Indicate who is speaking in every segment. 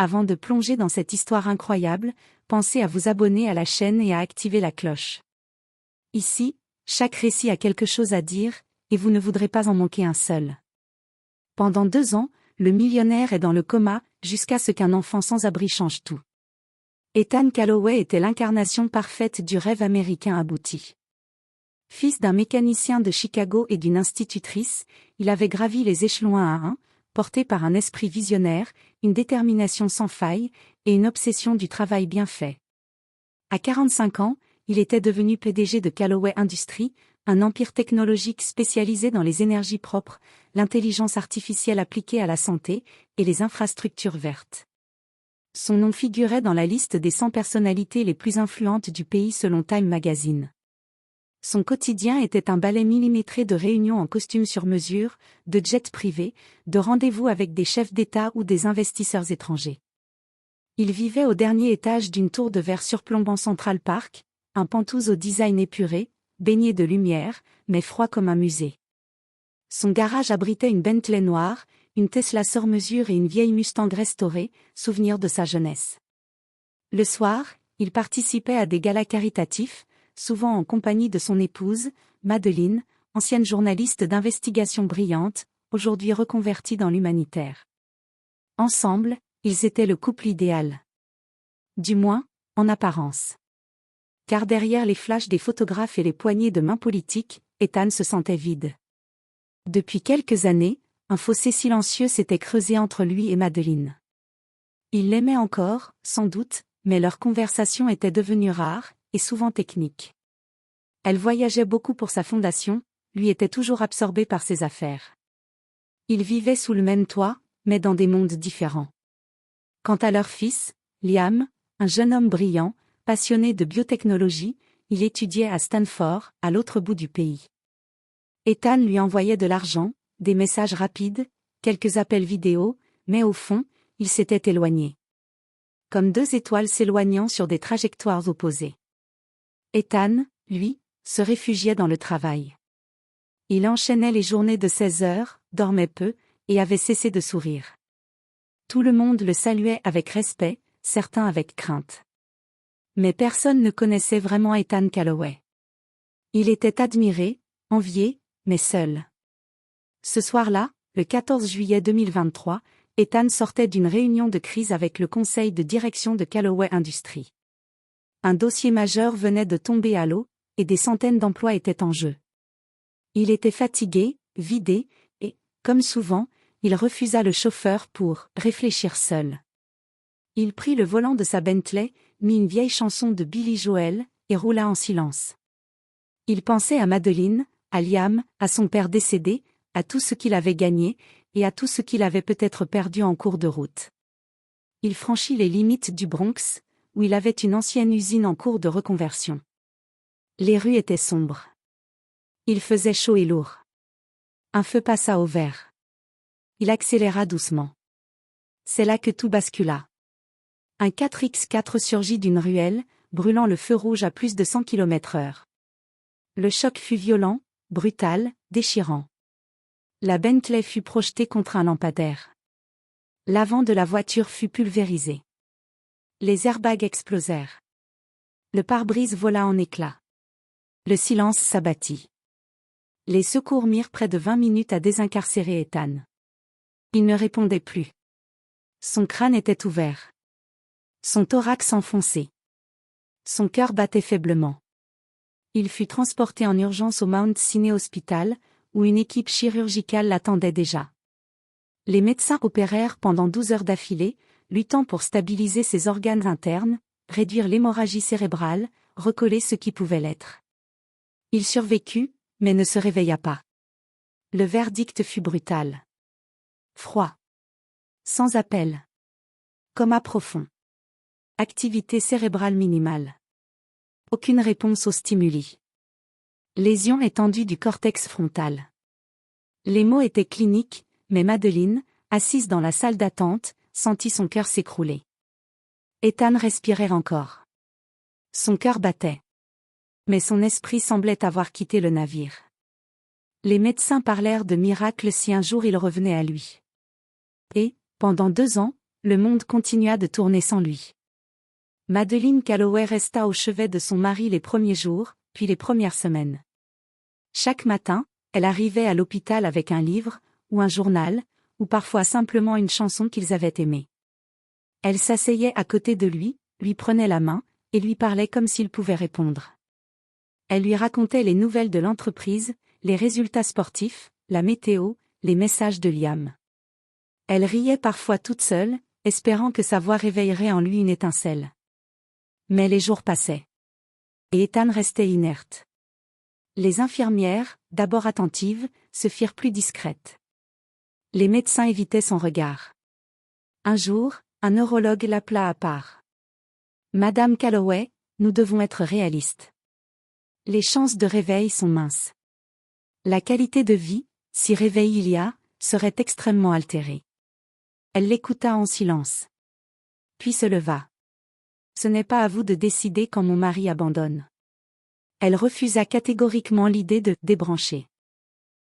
Speaker 1: Avant de plonger dans cette histoire incroyable, pensez à vous abonner à la chaîne et à activer la cloche. Ici, chaque récit a quelque chose à dire, et vous ne voudrez pas en manquer un seul. Pendant 2 ans, le millionnaire est dans le coma, jusqu'à ce qu'un enfant sans abri change tout. Ethan Calloway était l'incarnation parfaite du rêve américain abouti. Fils d'un mécanicien de Chicago et d'une institutrice, il avait gravi les échelons un à un, porté par un esprit visionnaire, une détermination sans faille, et une obsession du travail bien fait. À 45 ans, il était devenu PDG de Calloway Industries, un empire technologique spécialisé dans les énergies propres, l'intelligence artificielle appliquée à la santé, et les infrastructures vertes. Son nom figurait dans la liste des 100 personnalités les plus influentes du pays selon Time Magazine. Son quotidien était un ballet millimétré de réunions en costume sur mesure, de jets privés, de rendez-vous avec des chefs d'État ou des investisseurs étrangers. Il vivait au dernier étage d'une tour de verre surplombant Central Park, un penthouse au design épuré, baigné de lumière, mais froid comme un musée. Son garage abritait une Bentley noire, une Tesla sur mesure et une vieille Mustang restaurée, souvenir de sa jeunesse. Le soir, il participait à des galas caritatifs, souvent en compagnie de son épouse, Madeleine, ancienne journaliste d'investigation brillante, aujourd'hui reconvertie dans l'humanitaire. Ensemble, ils étaient le couple idéal. Du moins, en apparence. Car derrière les flashs des photographes et les poignées de main politiques, Ethan se sentait vide. Depuis quelques années, un fossé silencieux s'était creusé entre lui et Madeleine. Il l'aimait encore, sans doute, mais leur conversation était devenue rare, et souvent technique. Elle voyageait beaucoup pour sa fondation, lui était toujours absorbé par ses affaires. Ils vivaient sous le même toit, mais dans des mondes différents. Quant à leur fils, Liam, un jeune homme brillant, passionné de biotechnologie, il étudiait à Stanford, à l'autre bout du pays. Ethan lui envoyait de l'argent, des messages rapides, quelques appels vidéo, mais au fond, ils s'étaient éloignés. Comme 2 étoiles s'éloignant sur des trajectoires opposées. Ethan, lui, se réfugiait dans le travail. Il enchaînait les journées de 16 heures, dormait peu, et avait cessé de sourire. Tout le monde le saluait avec respect, certains avec crainte. Mais personne ne connaissait vraiment Ethan Calloway. Il était admiré, envié, mais seul. Ce soir-là, le 14 juillet 2023, Ethan sortait d'une réunion de crise avec le conseil de direction de Calloway Industries. Un dossier majeur venait de tomber à l'eau, et des centaines d'emplois étaient en jeu. Il était fatigué, vidé, et, comme souvent, il refusa le chauffeur pour réfléchir seul. Il prit le volant de sa Bentley, mit une vieille chanson de Billy Joel, et roula en silence. Il pensait à Madeleine, à Liam, à son père décédé, à tout ce qu'il avait gagné, et à tout ce qu'il avait peut-être perdu en cours de route. Il franchit les limites du Bronx, où il avait une ancienne usine en cours de reconversion. Les rues étaient sombres. Il faisait chaud et lourd. Un feu passa au vert. Il accéléra doucement. C'est là que tout bascula. Un 4x4 surgit d'une ruelle, brûlant le feu rouge à plus de 100 km/h. Le choc fut violent, brutal, déchirant. La Bentley fut projetée contre un lampadaire. L'avant de la voiture fut pulvérisé. Les airbags explosèrent. Le pare-brise vola en éclats. Le silence s'abattit. Les secours mirent près de 20 minutes à désincarcérer Ethan. Il ne répondait plus. Son crâne était ouvert. Son thorax enfoncé. Son cœur battait faiblement. Il fut transporté en urgence au Mount Sinai Hospital, où une équipe chirurgicale l'attendait déjà. Les médecins opérèrent pendant 12 heures d'affilée, luttant pour stabiliser ses organes internes, réduire l'hémorragie cérébrale, recoller ce qui pouvait l'être. Il survécut, mais ne se réveilla pas. Le verdict fut brutal. Froid. Sans appel. Coma profond. Activité cérébrale minimale. Aucune réponse aux stimuli. Lésion étendue du cortex frontal. Les mots étaient cliniques, mais Madeleine, assise dans la salle d'attente, sentit son cœur s'écrouler. Ethan respirait encore. Son cœur battait. Mais son esprit semblait avoir quitté le navire. Les médecins parlèrent de miracle si un jour il revenait à lui. Et, pendant 2 ans, Le monde continua de tourner sans lui. Madeleine Calloway resta au chevet de son mari les premiers jours, puis les premières semaines. Chaque matin, elle arrivait à l'hôpital avec un livre, ou un journal, ou parfois simplement une chanson qu'ils avaient aimée. Elle s'asseyait à côté de lui prenait la main, et lui parlait comme s'il pouvait répondre. Elle lui racontait les nouvelles de l'entreprise, les résultats sportifs, la météo, les messages de Liam. Elle riait parfois toute seule, espérant que sa voix réveillerait en lui une étincelle. Mais les jours passaient. Et Ethan restait inerte. Les infirmières, d'abord attentives, se firent plus discrètes. Les médecins évitaient son regard. Un jour, un neurologue l'appela à part. « Madame Calloway, nous devons être réalistes. Les chances de réveil sont minces. La qualité de vie, si réveil il y a, serait extrêmement altérée. » Elle l'écouta en silence. Puis se leva. « Ce n'est pas à vous de décider quand mon mari abandonne. » Elle refusa catégoriquement l'idée de débrancher.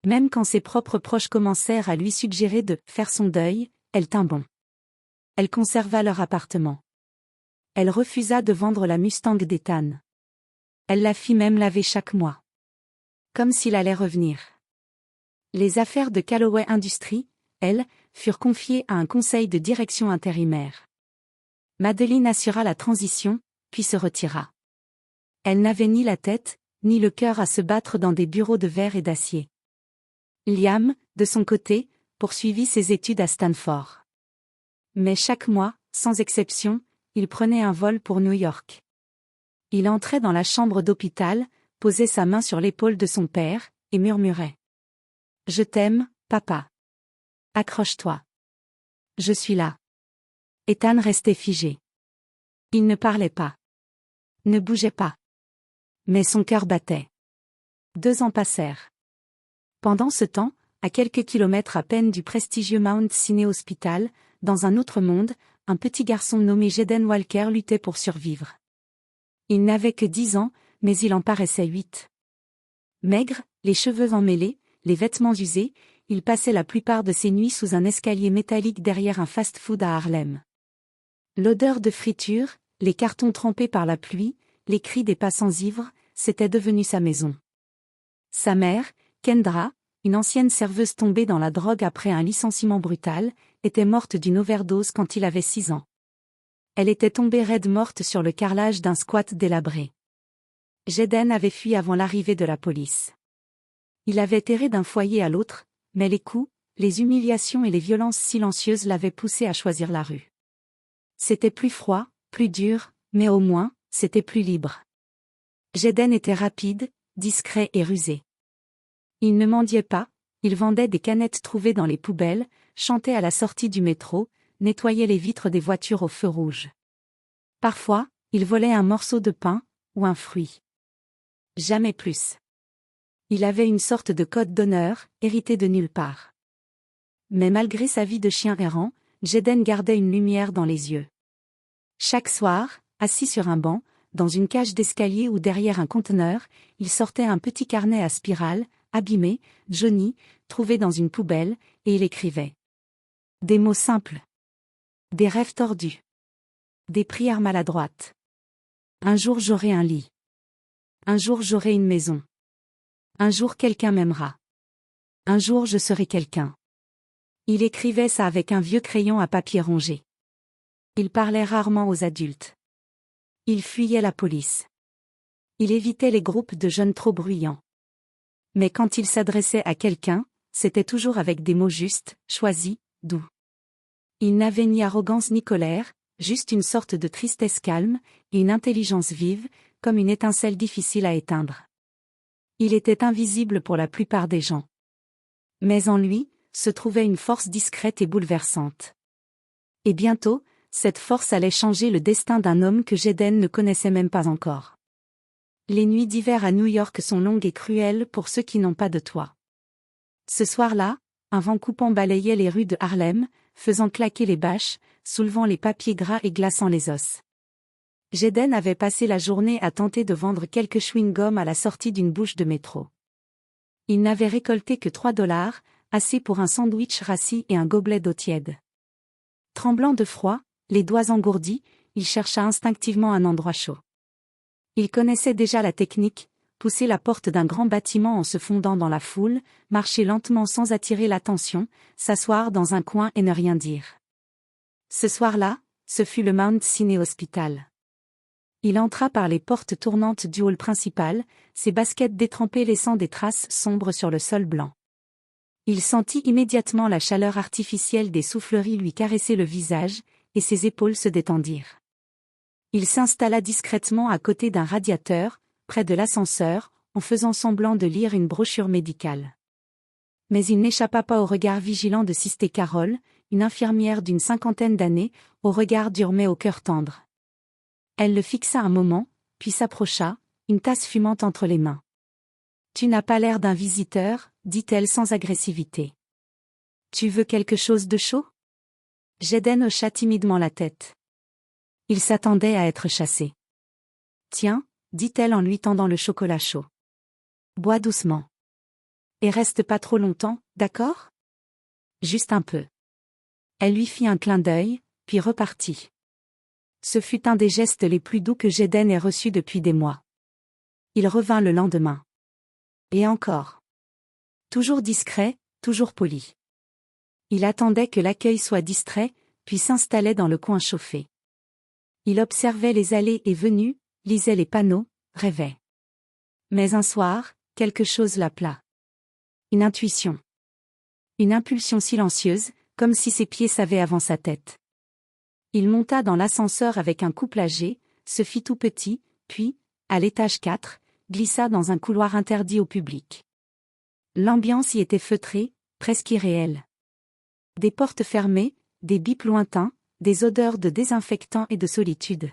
Speaker 1: Même quand ses propres proches commencèrent à lui suggérer de faire son deuil, elle tint bon. Elle conserva leur appartement. Elle refusa de vendre la Mustang d'Ethan. Elle la fit même laver chaque mois. Comme s'il allait revenir. Les affaires de Calloway Industries, elles, furent confiées à un conseil de direction intérimaire. Madeleine assura la transition, puis se retira. Elle n'avait ni la tête, ni le cœur à se battre dans des bureaux de verre et d'acier. Liam, de son côté, poursuivit ses études à Stanford. Mais chaque mois, sans exception, il prenait un vol pour New York. Il entrait dans la chambre d'hôpital, posait sa main sur l'épaule de son père, et murmurait. « Je t'aime, papa. Accroche-toi. Je suis là. » Ethan restait figé. Il ne parlait pas. Ne bougeait pas. Mais son cœur battait. 2 ans passèrent. Pendant ce temps, à quelques kilomètres à peine du prestigieux Mount Sinai Hospital, dans un autre monde, un petit garçon nommé Jaden Walker luttait pour survivre. Il n'avait que 10 ans, mais il en paraissait 8. Maigre, les cheveux emmêlés, les vêtements usés, il passait la plupart de ses nuits sous un escalier métallique derrière un fast-food à Harlem. L'odeur de friture, les cartons trempés par la pluie, les cris des passants ivres, c'était devenu sa maison. Sa mère, Kendra, une ancienne serveuse tombée dans la drogue après un licenciement brutal, était morte d'une overdose quand il avait 6 ans. Elle était tombée raide morte sur le carrelage d'un squat délabré. Jaden avait fui avant l'arrivée de la police. Il avait erré d'un foyer à l'autre, mais les coups, les humiliations et les violences silencieuses l'avaient poussé à choisir la rue. C'était plus froid, plus dur, mais au moins, c'était plus libre. Jaden était rapide, discret et rusé. Il ne mendiait pas, il vendait des canettes trouvées dans les poubelles, chantait à la sortie du métro, nettoyait les vitres des voitures au feu rouge. Parfois, il volait un morceau de pain, ou un fruit. Jamais plus. Il avait une sorte de code d'honneur, hérité de nulle part. Mais malgré sa vie de chien errant, Jaden gardait une lumière dans les yeux. Chaque soir, assis sur un banc, dans une cage d'escalier ou derrière un conteneur, il sortait un petit carnet à spirale, abîmé, jauni, trouvé dans une poubelle, et il écrivait. Des mots simples. Des rêves tordus. Des prières maladroites. Un jour j'aurai un lit. Un jour j'aurai une maison. Un jour quelqu'un m'aimera. Un jour je serai quelqu'un. Il écrivait ça avec un vieux crayon à papier rongé. Il parlait rarement aux adultes. Il fuyait la police. Il évitait les groupes de jeunes trop bruyants. Mais quand il s'adressait à quelqu'un, c'était toujours avec des mots justes, choisis, doux. Il n'avait ni arrogance ni colère, juste une sorte de tristesse calme, et une intelligence vive, comme une étincelle difficile à éteindre. Il était invisible pour la plupart des gens. Mais en lui, se trouvait une force discrète et bouleversante. Et bientôt, cette force allait changer le destin d'un homme que Jaden ne connaissait même pas encore. Les nuits d'hiver à New York sont longues et cruelles pour ceux qui n'ont pas de toit. Ce soir-là, un vent coupant balayait les rues de Harlem, faisant claquer les bâches, soulevant les papiers gras et glaçant les os. Jaden avait passé la journée à tenter de vendre quelques chewing-gums à la sortie d'une bouche de métro. Il n'avait récolté que $3, assez pour un sandwich rassis et un gobelet d'eau tiède. Tremblant de froid, les doigts engourdis, il chercha instinctivement un endroit chaud. Il connaissait déjà la technique, pousser la porte d'un grand bâtiment en se fondant dans la foule, marcher lentement sans attirer l'attention, s'asseoir dans un coin et ne rien dire. Ce soir-là, ce fut le Mount Sinai Hospital. Il entra par les portes tournantes du hall principal, ses baskets détrempées laissant des traces sombres sur le sol blanc. Il sentit immédiatement la chaleur artificielle des souffleries lui caresser le visage, et ses épaules se détendirent. Il s'installa discrètement à côté d'un radiateur, près de l'ascenseur, en faisant semblant de lire une brochure médicale. Mais il n'échappa pas au regard vigilant de Sister Carol, une infirmière d'une 50aine d'années, au regard dur mais au cœur tendre. Elle le fixa un moment, puis s'approcha, une tasse fumante entre les mains. « Tu n'as pas l'air d'un visiteur, » dit-elle sans agressivité. « Tu veux quelque chose de chaud ?» Jaden hocha timidement la tête. Il s'attendait à être chassé. « Tiens, » dit-elle en lui tendant le chocolat chaud. « Bois doucement. Et reste pas trop longtemps, d'accord ? Juste un peu. » Elle lui fit un clin d'œil, puis repartit. Ce fut un des gestes les plus doux que Jaden ait reçus depuis des mois. Il revint le lendemain. Et encore. Toujours discret, toujours poli. Il attendait que l'accueil soit distrait, puis s'installait dans le coin chauffé. Il observait les allées et venues, lisait les panneaux, rêvait. Mais un soir, quelque chose l'appela. Une intuition. Une impulsion silencieuse, comme si ses pieds savaient avant sa tête. Il monta dans l'ascenseur avec un couple âgé, se fit tout petit, puis, à l'étage 4, glissa dans un couloir interdit au public. L'ambiance y était feutrée, presque irréelle. Des portes fermées, des bips lointains, des odeurs de désinfectant et de solitude.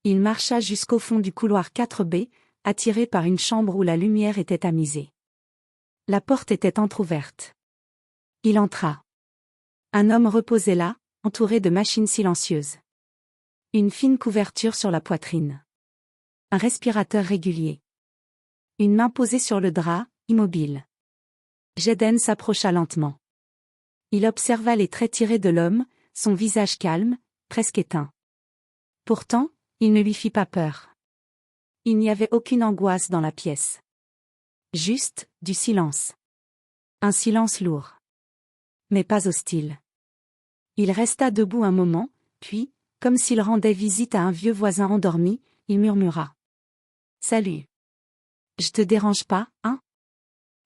Speaker 1: Il marcha jusqu'au fond du couloir 4B, attiré par une chambre où la lumière était tamisée. La porte était entr'ouverte. Il entra. Un homme reposait là, entouré de machines silencieuses. Une fine couverture sur la poitrine. Un respirateur régulier. Une main posée sur le drap, immobile. Jaden s'approcha lentement. Il observa les traits tirés de l'homme, son visage calme, presque éteint. Pourtant, il ne lui fit pas peur. Il n'y avait aucune angoisse dans la pièce. Juste, du silence. Un silence lourd. Mais pas hostile. Il resta debout un moment, puis, comme s'il rendait visite à un vieux voisin endormi, il murmura. « Salut. Je te dérange pas, hein ?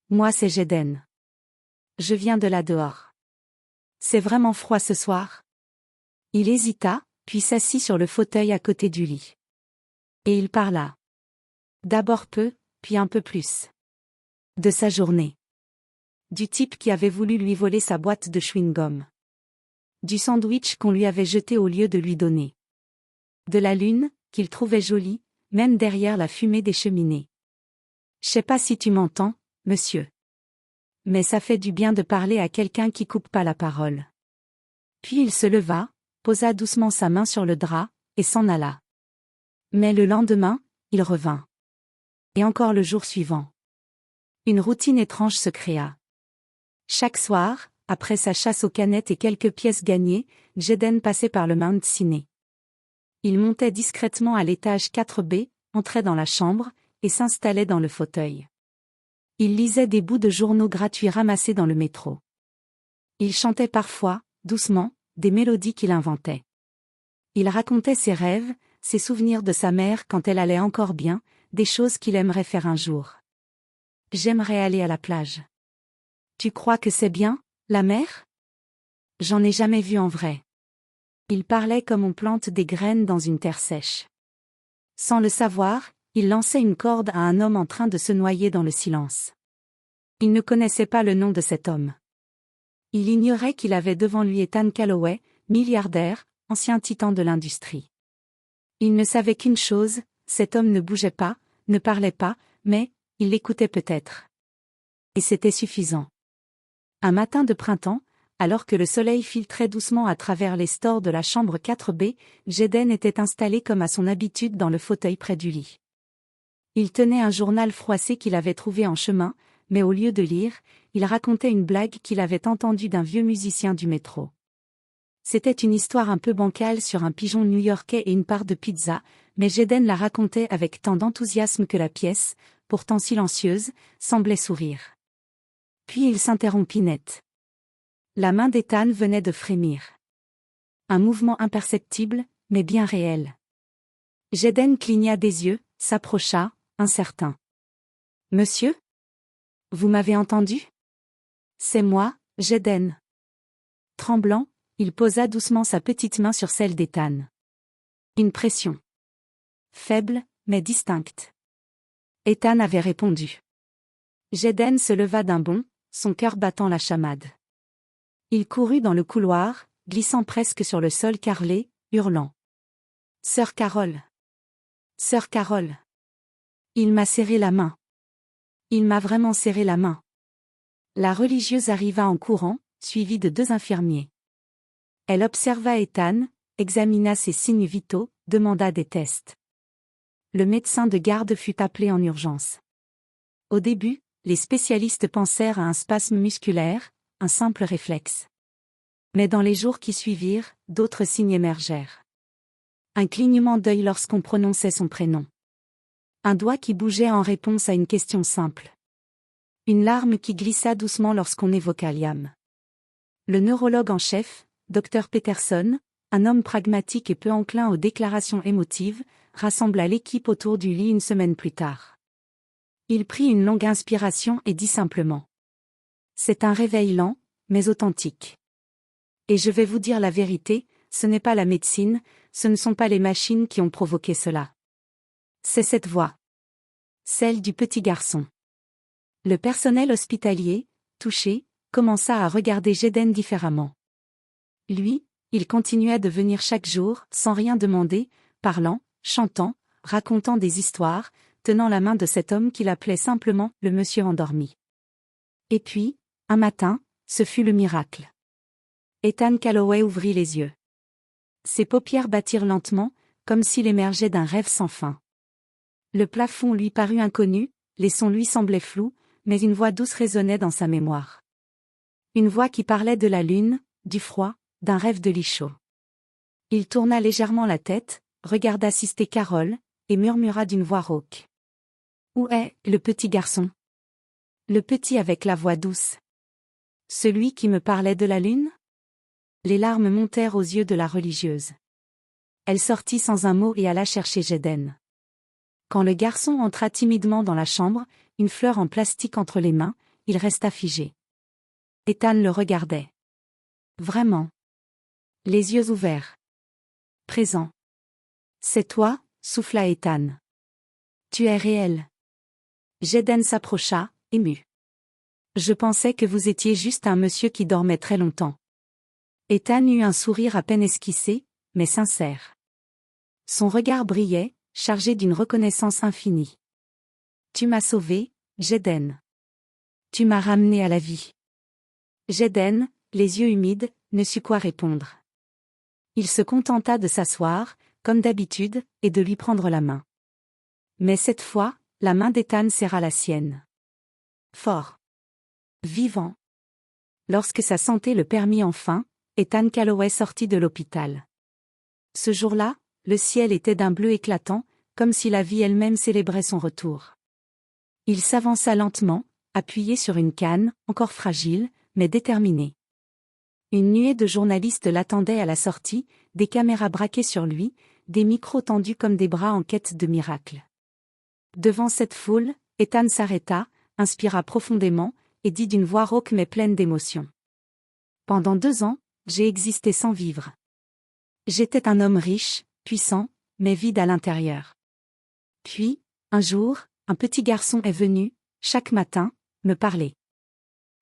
Speaker 1: Moi c'est Jaden. Je viens de là dehors. C'est vraiment froid ce soir ? » Il hésita, puis s'assit sur le fauteuil à côté du lit. Et il parla. D'abord peu, puis un peu plus. De sa journée. Du type qui avait voulu lui voler sa boîte de chewing-gum. Du sandwich qu'on lui avait jeté au lieu de lui donner. De la lune, qu'il trouvait jolie, même derrière la fumée des cheminées. « Je sais pas si tu m'entends, monsieur. Mais ça fait du bien de parler à quelqu'un qui coupe pas la parole. » Puis il se leva, posa doucement sa main sur le drap, et s'en alla. Mais le lendemain, il revint. Et encore le jour suivant. Une routine étrange se créa. Chaque soir, après sa chasse aux canettes et quelques pièces gagnées, Jaden passait par le Mount Sinai. Il montait discrètement à l'étage 4B, entrait dans la chambre, et s'installait dans le fauteuil. Il lisait des bouts de journaux gratuits ramassés dans le métro. Il chantait parfois, doucement, des mélodies qu'il inventait. Il racontait ses rêves, ses souvenirs de sa mère quand elle allait encore bien, des choses qu'il aimerait faire un jour. « J'aimerais aller à la plage. »« Tu crois que c'est bien, la mer ? J'en ai jamais vu en vrai. » Il parlait comme on plante des graines dans une terre sèche. Sans le savoir, il lançait une corde à un homme en train de se noyer dans le silence. Il ne connaissait pas le nom de cet homme. Il ignorait qu'il avait devant lui Ethan Calloway, milliardaire, ancien titan de l'industrie. Il ne savait qu'une chose, cet homme ne bougeait pas, ne parlait pas, mais, il l'écoutait peut-être. Et c'était suffisant. Un matin de printemps, alors que le soleil filtrait doucement à travers les stores de la chambre 4B, Jaden était installé comme à son habitude dans le fauteuil près du lit. Il tenait un journal froissé qu'il avait trouvé en chemin, mais au lieu de lire, il racontait une blague qu'il avait entendue d'un vieux musicien du métro. C'était une histoire un peu bancale sur un pigeon new-yorkais et une part de pizza, mais Jeden la racontait avec tant d'enthousiasme que la pièce, pourtant silencieuse, semblait sourire. Puis il s'interrompit net. La main d'Ethan venait de frémir. Un mouvement imperceptible, mais bien réel. Jeden cligna des yeux, s'approcha, incertain. « Monsieur ? Vous m'avez entendu ? C'est moi, Jeden. » Tremblant, il posa doucement sa petite main sur celle d'Ethan. Une pression. Faible, mais distincte. Ethan avait répondu. Jeden se leva d'un bond, son cœur battant la chamade. Il courut dans le couloir, glissant presque sur le sol carrelé, hurlant. « Sœur Carole ! Sœur Carole ! Il m'a serré la main. Il m'a vraiment serré la main. » La religieuse arriva en courant, suivie de 2 infirmiers. Elle observa Ethan, examina ses signes vitaux, demanda des tests. Le médecin de garde fut appelé en urgence. Au début, les spécialistes pensèrent à un spasme musculaire, un simple réflexe. Mais dans les jours qui suivirent, d'autres signes émergèrent. Un clignement d'œil lorsqu'on prononçait son prénom. Un doigt qui bougeait en réponse à une question simple. Une larme qui glissa doucement lorsqu'on évoqua Liam. Le neurologue en chef, Dr Peterson, un homme pragmatique et peu enclin aux déclarations émotives, rassembla l'équipe autour du lit une semaine plus tard. Il prit une longue inspiration et dit simplement. « C'est un réveil lent, mais authentique. Et je vais vous dire la vérité, ce n'est pas la médecine, ce ne sont pas les machines qui ont provoqué cela. C'est cette voix. Celle du petit garçon. » Le personnel hospitalier, touché, commença à regarder Jeden différemment. Lui, il continuait de venir chaque jour, sans rien demander, parlant, chantant, racontant des histoires, tenant la main de cet homme qu'il appelait simplement le monsieur endormi. Et puis, un matin, ce fut le miracle. Ethan Calloway ouvrit les yeux. Ses paupières battirent lentement, comme s'il émergeait d'un rêve sans fin. Le plafond lui parut inconnu, les sons lui semblaient flous, mais une voix douce résonnait dans sa mémoire. Une voix qui parlait de la lune, du froid, d'un rêve de lit chaud. Il tourna légèrement la tête, regarda Sister Carole, et murmura d'une voix rauque. « Où est le petit garçon ? Le petit avec la voix douce. Celui qui me parlait de la lune ?» Les larmes montèrent aux yeux de la religieuse. Elle sortit sans un mot et alla chercher Jeden. Quand le garçon entra timidement dans la chambre, une fleur en plastique entre les mains, il resta figé. Ethan le regardait. Vraiment. Les yeux ouverts. Présent. C'est toi, souffla Ethan. Tu es réel. Jeden s'approcha, ému. Je pensais que vous étiez juste un monsieur qui dormait très longtemps. Ethan eut un sourire à peine esquissé, mais sincère. Son regard brillait, chargé d'une reconnaissance infinie. Tu m'as sauvé, Jeden. Tu m'as ramené à la vie. Jeden, les yeux humides, ne sut quoi répondre. Il se contenta de s'asseoir, comme d'habitude, et de lui prendre la main. Mais cette fois, la main d'Ethan serra la sienne. Fort. Vivant. Lorsque sa santé le permit enfin, Ethan Calloway sortit de l'hôpital. Ce jour-là, le ciel était d'un bleu éclatant, comme si la vie elle-même célébrait son retour. Il s'avança lentement, appuyé sur une canne, encore fragile, mais déterminée. Une nuée de journalistes l'attendaient à la sortie, des caméras braquées sur lui, des micros tendus comme des bras en quête de miracles. Devant cette foule, Ethan s'arrêta, inspira profondément, et dit d'une voix rauque mais pleine d'émotion. Pendant 2 ans, j'ai existé sans vivre. J'étais un homme riche, puissant, mais vide à l'intérieur. Puis, un jour, un petit garçon est venu, chaque matin, me parler.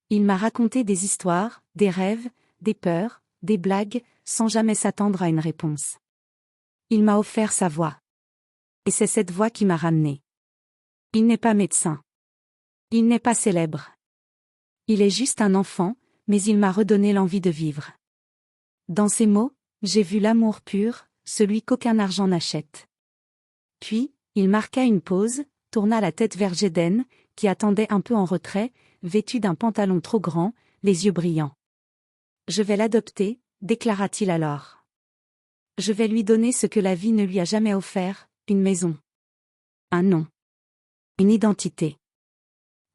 Speaker 1: Il m'a raconté des histoires, des rêves, des peurs, des blagues, sans jamais s'attendre à une réponse. Il m'a offert sa voix. Et c'est cette voix qui m'a ramené. Il n'est pas médecin. Il n'est pas célèbre. Il est juste un enfant, mais il m'a redonné l'envie de vivre. Dans ces mots, j'ai vu l'amour pur, celui qu'aucun argent n'achète. Puis, il marqua une pause, tourna la tête vers Jeden, qui attendait un peu en retrait, vêtu d'un pantalon trop grand, les yeux brillants. Je vais l'adopter, déclara-t-il alors. Je vais lui donner ce que la vie ne lui a jamais offert, une maison. Un nom. Une identité.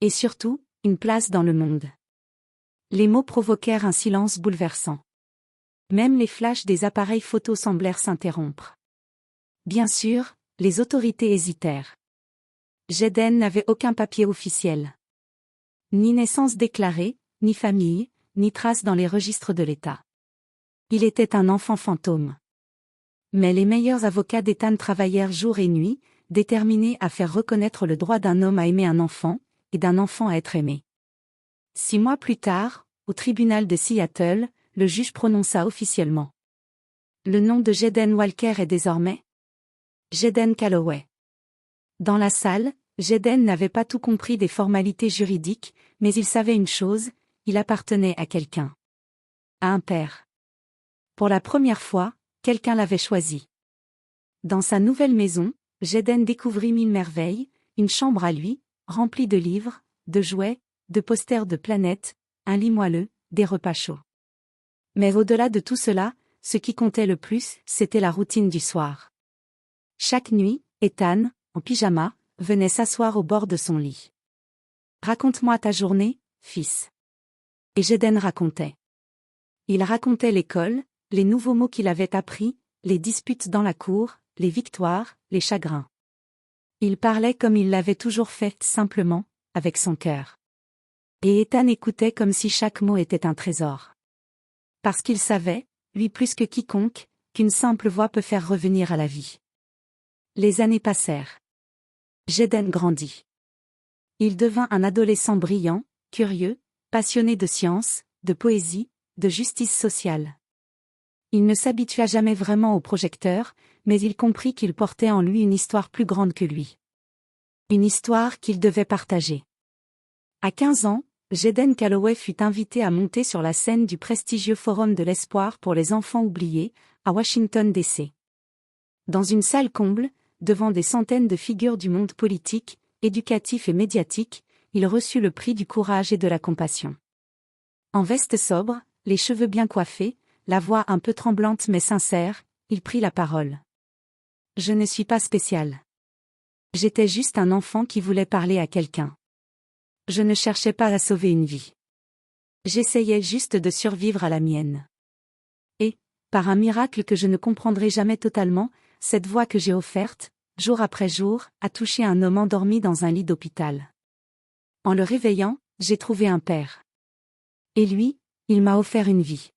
Speaker 1: Et surtout, une place dans le monde. Les mots provoquèrent un silence bouleversant. Même les flashs des appareils photo semblèrent s'interrompre. Bien sûr, les autorités hésitèrent. Jaden n'avait aucun papier officiel. Ni naissance déclarée, ni famille, ni trace dans les registres de l'État. Il était un enfant fantôme. Mais les meilleurs avocats d'Ethan travaillèrent jour et nuit, déterminés à faire reconnaître le droit d'un homme à aimer un enfant, et d'un enfant à être aimé. 6 mois plus tard, au tribunal de Seattle, le juge prononça officiellement. Le nom de Jaden Walker est désormais Jaden Calloway. Dans la salle, Jaden n'avait pas tout compris des formalités juridiques, mais il savait une chose, il appartenait à quelqu'un. À un père. Pour la première fois, quelqu'un l'avait choisi. Dans sa nouvelle maison, Jaden découvrit 1000 merveilles, une chambre à lui, remplie de livres, de jouets, de posters de planètes, un lit moelleux, des repas chauds. Mais au-delà de tout cela, ce qui comptait le plus, c'était la routine du soir. Chaque nuit, Ethan, en pyjama, venait s'asseoir au bord de son lit. « Raconte-moi ta journée, fils. » Et Jaden racontait. Il racontait l'école, les nouveaux mots qu'il avait appris, les disputes dans la cour, les victoires, les chagrins. Il parlait comme il l'avait toujours fait, simplement, avec son cœur. Et Ethan écoutait comme si chaque mot était un trésor. Parce qu'il savait, lui plus que quiconque, qu'une simple voix peut faire revenir à la vie. Les années passèrent. Jaden grandit. Il devint un adolescent brillant, curieux, passionné de science, de poésie, de justice sociale. Il ne s'habitua jamais vraiment au projecteur, mais il comprit qu'il portait en lui une histoire plus grande que lui. Une histoire qu'il devait partager. À 15 ans, Jaden Calloway fut invité à monter sur la scène du prestigieux Forum de l'Espoir pour les enfants oubliés, à Washington D.C. Dans une salle comble, devant des centaines de figures du monde politique, éducatif et médiatique, il reçut le prix du courage et de la compassion. En veste sobre, les cheveux bien coiffés, la voix un peu tremblante mais sincère, il prit la parole. « Je ne suis pas spécial. J'étais juste un enfant qui voulait parler à quelqu'un. Je ne cherchais pas à sauver une vie. J'essayais juste de survivre à la mienne. Et, par un miracle que je ne comprendrai jamais totalement, cette voix que j'ai offerte, jour après jour, a touché un homme endormi dans un lit d'hôpital. En le réveillant, j'ai trouvé un père. Et lui, il m'a offert une vie. »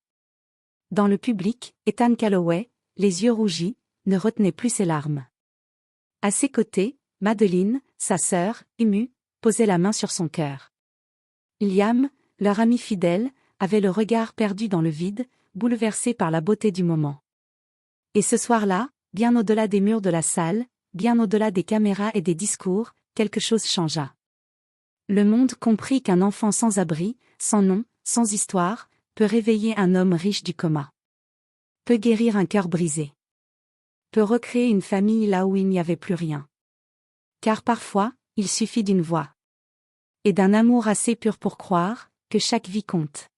Speaker 1: Dans le public, Ethan Calloway, les yeux rougis, ne retenait plus ses larmes. À ses côtés, Madeline, sa sœur, émue, posait la main sur son cœur. Liam, leur ami fidèle, avait le regard perdu dans le vide, bouleversé par la beauté du moment. Et ce soir-là, bien au-delà des murs de la salle, bien au-delà des caméras et des discours, quelque chose changea. Le monde comprit qu'un enfant sans abri, sans nom, sans histoire, peut réveiller un homme riche du coma. Peut guérir un cœur brisé. Peut recréer une famille là où il n'y avait plus rien. Car parfois, il suffit d'une voix. Et d'un amour assez pur pour croire que chaque vie compte.